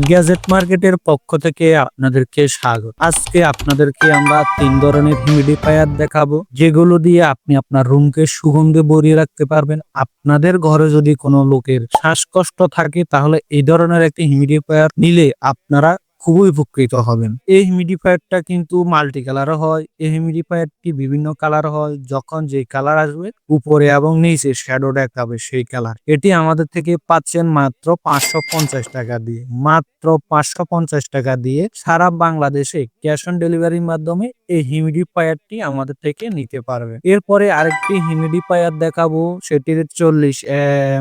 Gadget মার্কেটের পক্ষ থেকে আপনাদেরকে স্বাগত। আজকে আপনাদেরকে আমরা 3 ধরনের হিউমিডিফায়ার দেখাবো, যেগুলো দিয়ে আপনি আপনার রুমকে সুগন্ধে ভরিয়ে রাখতে পারবেন। আপনাদের ঘরে যদি কোনো লোকের শ্বাসকষ্ট থাকে, তাহলে এই ধরনের একটি হিউমিডিফায়ার নিলে আপনারা খুবই উপকৃত হবেন। এই হিউমিডিফায়ারটা কিন্তু মাল্টি কালারও হয়। এই হিউমিডিফায়ারটি বিভিন্ন কালার হয়। যখন যে কালার আসবে, উপরে এবং নিচে শ্যাডো দেখাবে সেই কালার। এটি আমাদের থেকে পাচ্ছেন মাত্র 550 টাকা দিয়ে। মাত্র 550 টাকা দিয়ে সারা বাংলাদেশে ক্যাশ অন ডেলিভারির মাধ্যমে এই হিউমিডিফায়ারটি আমাদের থেকে নিতে পারবে। এরপরে আরেকটি হিউমিডিফায়ার দেখাবো, সেটির 40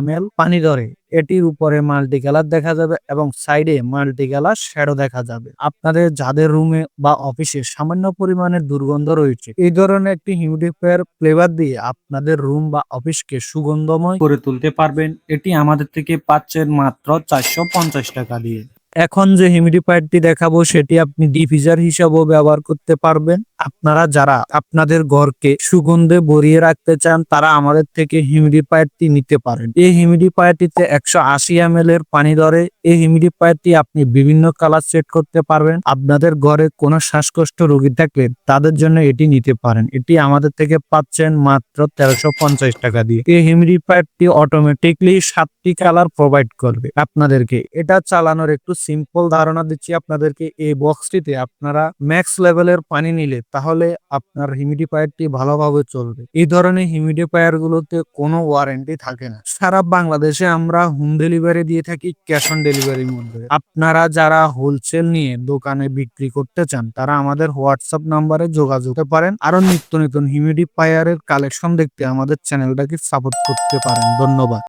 ml পানি ধরে। এটির উপরে মাল্টি কালার দেখা যাবে এবং সাইডে মাল্টি কালার শ্যাডো দেখা যাবে। আপনাদের যাদের রুমে বা অফিসে সামান্য পরিমাণের দুর্গন্ধ রয়েছে, এই ধরনের একটি হিউমিডিফায়ার ফ্লেভার দিয়ে আপনাদের রুম বা অফিসকে সুগন্ধময় করে তুলতে পারবেন। এটি আমাদের থেকে পাচ্ছেন মাত্র 450 টাকা দিয়ে। এখন যে হিউমিডিফায়ারটি দেখাবো, সেটি আপনি ডিফিউজার হিসাবেও ব্যবহার করতে পারবেন। আপনারা যারা আপনাদের ঘরকে সুগন্ধে ভরিয়ে রাখতে চান, তারা আমাদের থেকে হিউমিডিফায়ারটি নিতে পারেন। এই হিউমিডিফায়ারটিতে 180 ml এর পানি ধরে। এই হিউমিডিফায়ারটি আপনি বিভিন্ন কালার সেট করতে পারবেন। আপনাদের ঘরে কোনো শ্বাসকষ্ট রোগী থাকলে তাদের জন্য এটি নিতে পারেন। এটি আমাদের থেকে পাচ্ছেন মাত্র 1350 টাকা দিয়ে। এই হিউমিডিফায়ারটি অটোমেটিকলি 7টি কালার প্রোভাইড করবে আপনাদেরকে। এটা চালানোর একটু সিম্পল ধারণা দিচ্ছি আপনাদেরকে। এই বক্সটিতে আপনারা ম্যাক্স লেভেলের পানি নিলে তাহলে আপনার হিউমিডিফায়ারটি ভালোভাবে চলবে। এই ধরনের হিউমিডিফায়ার গুলোতে কোনো ওয়ারেন্টি থাকে না। সারা বাংলাদেশে আমরা হোম ডেলিভারি দিয়ে থাকি ক্যাশ অন ডেলিভারির মধ্যে। আপনারা যারা হোলসেল নিয়ে দোকানে বিক্রি করতে চান, তারা আমাদের হোয়াটসঅ্যাপ নাম্বারে যোগাযোগ করতে পারেন। আরো নিত্য নতুন হিউমিডিফায়ারের কালেকশন দেখতে আমাদের চ্যানেলটাকে সাপোর্ট করতে পারেন। ধন্যবাদ।